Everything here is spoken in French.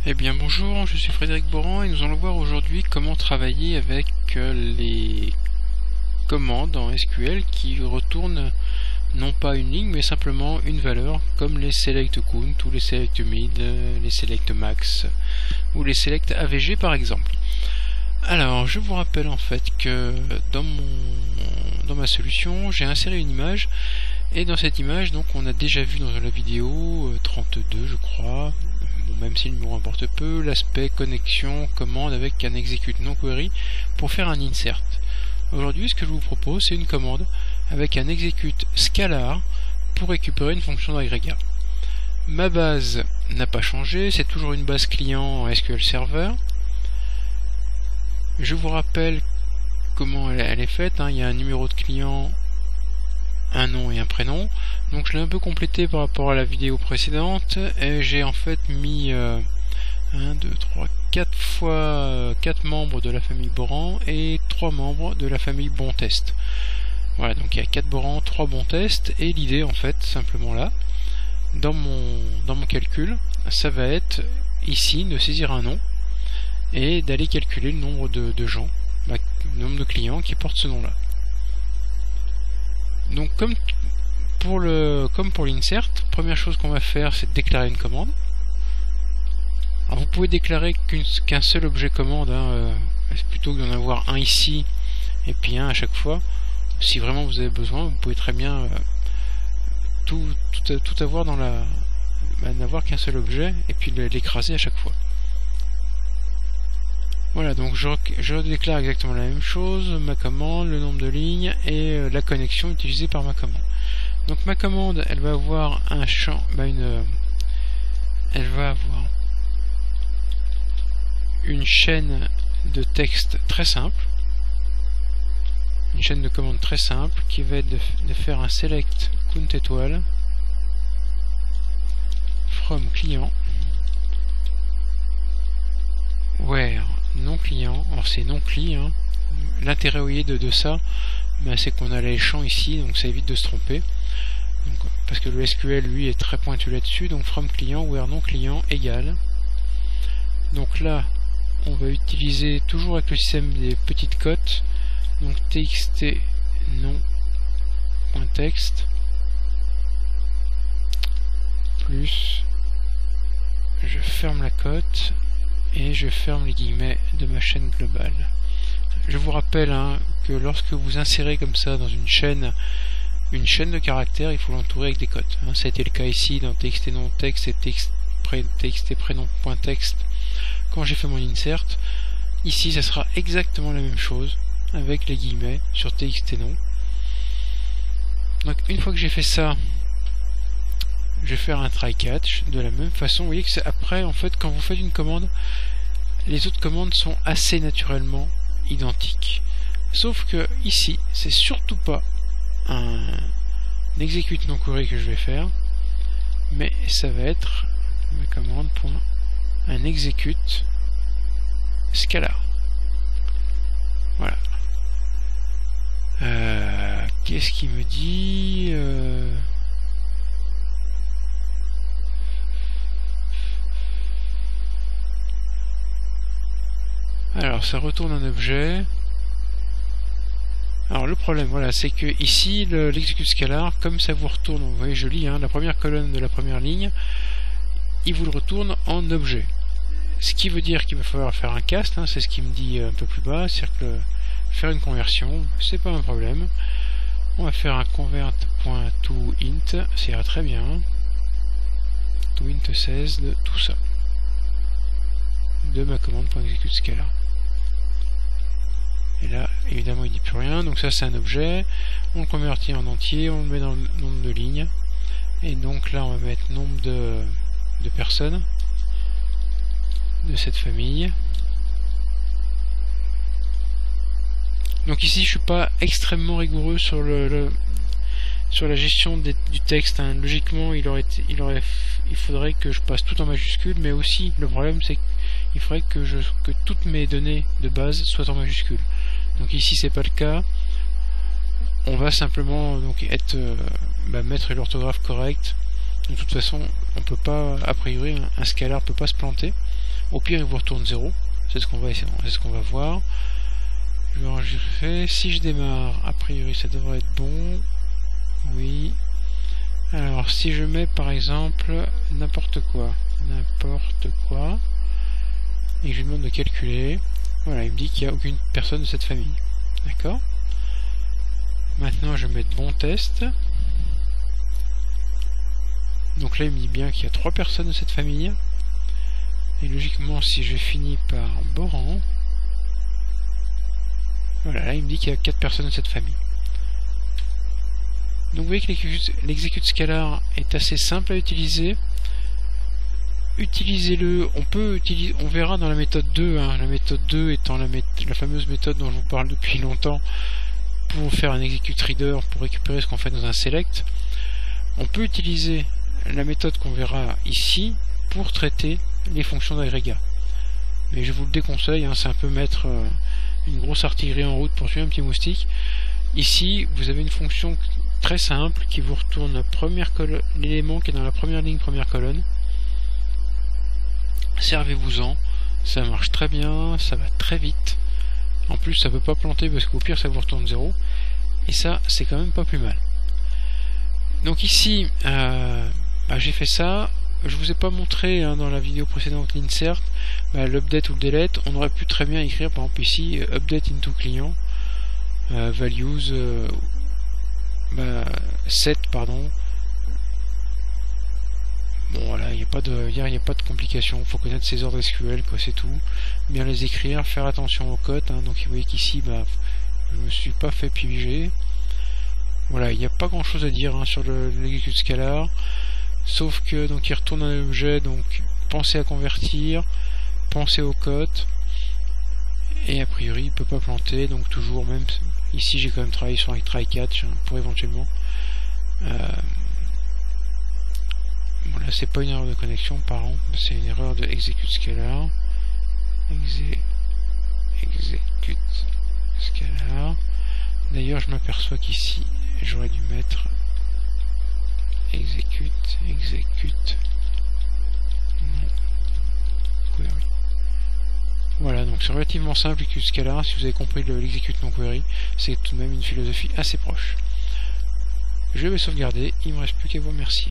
Eh bien bonjour, je suis Frédéric Boran et nous allons voir aujourd'hui comment travailler avec les commandes en SQL qui retournent non pas une ligne mais simplement une valeur, comme les select count ou les select mid, les select max ou les select avg par exemple. Alors je vous rappelle en fait que dans ma solution j'ai inséré une image, et dans cette image donc on a déjà vu dans la vidéo 32 je crois, même si le numéro importe peu, l'aspect connexion commande avec un execute non query pour faire un insert. Aujourd'hui ce que je vous propose c'est une commande avec un execute scalar pour récupérer une fonction d'agrégat. Ma base n'a pas changé, c'est toujours une base client en SQL Server. Je vous rappelle comment elle est faite, il y a un numéro de client, un nom et un prénom. Donc je l'ai un peu complété par rapport à la vidéo précédente et j'ai en fait mis 1, 2, 3, 4 fois 4 membres de la famille Boran et 3 membres de la famille Bontest. Voilà, donc il y a 4 Boran, 3 Bontest, et l'idée en fait simplement là, dans mon calcul, ça va être ici de saisir un nom et d'aller calculer le nombre de gens, le nombre de clients qui portent ce nom là. Donc comme pour l'insert, première chose qu'on va faire c'est de déclarer une commande. Alors vous pouvez déclarer qu'un seul objet commande, plutôt que d'en avoir un ici et puis un à chaque fois. Si vraiment vous avez besoin, vous pouvez très bien tout avoir dans n'avoir qu'un seul objet et puis l'écraser à chaque fois. Voilà, donc je déclare exactement la même chose, ma commande, le nombre de lignes et la connexion utilisée par ma commande. Donc ma commande, elle va avoir un champ, elle va avoir une chaîne de texte très simple, une chaîne de commande très simple qui va être de faire un select count étoile from client where non client. Alors c'est non cli, l'intérêt de ça, c'est qu'on a les champs ici, donc ça évite de se tromper, donc, parce que le SQL lui est très pointu là-dessus. Donc from client where non client égale, donc là on va utiliser toujours avec le système des petites cotes, donc txt non.text plus, je ferme la cote et je ferme les guillemets de ma chaîne globale. Je vous rappelle que lorsque vous insérez comme ça dans une chaîne de caractères, il faut l'entourer avec des cotes. Ça a été le cas ici dans txt non texte et txt prénom.text quand j'ai fait mon insert. Ici ça sera exactement la même chose avec les guillemets sur txt non. Donc une fois que j'ai fait ça, je vais faire un try catch de la même façon. Vous voyez que après en fait quand vous faites une commande, les autres commandes sont assez naturellement identiques, sauf que ici c'est surtout pas un execute non query que je vais faire, mais ça va être ma commande pour un execute scalar. Voilà. Qu'est-ce qu'il me dit? Alors ça retourne un objet. Alors le problème, voilà, c'est que ici l'execute scalar, comme ça vous retourne, vous voyez, je lis la première colonne de la première ligne, il vous le retourne en objet. Ce qui veut dire qu'il va falloir faire un cast, c'est ce qu'il me dit un peu plus bas, c'est-à-dire que faire une conversion, c'est pas un problème. On va faire un convert.toInt, ça ira très bien. toInt16 de tout ça, de ma commande.execute scalar. Et là, évidemment, il dit plus rien, donc ça c'est un objet. On le convertit en entier, on le met dans le nombre de lignes. Et donc là, on va mettre nombre de personnes de cette famille. Donc ici, je suis pas extrêmement rigoureux sur sur la gestion du texte. Logiquement, il faudrait que je passe tout en majuscule, mais aussi le problème c'est qu'il faudrait que toutes mes données de base soient en majuscule. Donc ici c'est pas le cas. On va simplement donc mettre l'orthographe correcte. De toute façon, on peut pas, a priori, un scalar peut pas se planter. Au pire, il vous retourne 0. C'est ce qu'on va voir. Je vais enregistrer. Si je démarre, a priori, ça devrait être bon. Oui. Alors, si je mets par exemple n'importe quoi, et que je lui demande de calculer, voilà, il me dit qu'il n'y a aucune personne de cette famille. D'accord? Maintenant, je vais mettre bon test. Donc là, il me dit bien qu'il y a 3 personnes de cette famille. Et logiquement, si je finis par Boran, voilà, là, il me dit qu'il y a 4 personnes de cette famille. Donc vous voyez que l'exécute scalar est assez simple à utiliser. Utilisez-le, on verra dans la méthode 2, hein, la méthode 2 étant la fameuse méthode dont je vous parle depuis longtemps pour faire un execute reader, pour récupérer ce qu'on fait dans un select. On peut utiliser la méthode qu'on verra ici pour traiter les fonctions d'agrégat. Mais je vous le déconseille, hein, c'est un peu mettre une grosse artillerie en route pour tuer un petit moustique. Ici, vous avez une fonction très simple qui vous retourne l'élément qui est dans la première ligne, première colonne. Servez-vous-en, ça marche très bien, ça va très vite. En plus, ça ne peut pas planter parce qu'au pire, ça vous retourne 0. Et ça, c'est quand même pas plus mal. Donc ici, j'ai fait ça. Je vous ai pas montré hein, dans la vidéo précédente l'insert, l'update ou le delete. On aurait pu très bien écrire par exemple ici update into client values set pardon. Bon voilà, il n'y a pas de complication, il faut connaître ces ordres SQL, quoi, c'est tout. Bien les écrire, faire attention aux cotes, hein. Donc vous voyez qu'ici je me suis pas fait piéger. Voilà, il n'y a pas grand chose à dire hein, sur l'execute scalar. Sauf que donc il retourne un objet, donc pensez à convertir, pensez aux cotes, et a priori il peut pas planter, donc toujours même ici j'ai quand même travaillé sur un try catch hein, pour éventuellement. Bon là c'est pas une erreur de connexion par exemple, c'est une erreur de execute scalar. Execute scalar. D'ailleurs je m'aperçois qu'ici j'aurais dû mettre execute query. Voilà, donc c'est relativement simple l'execute scalar. Si vous avez compris l'execute non query, c'est tout de même une philosophie assez proche. Je vais sauvegarder, il ne me reste plus qu'à vous remercier.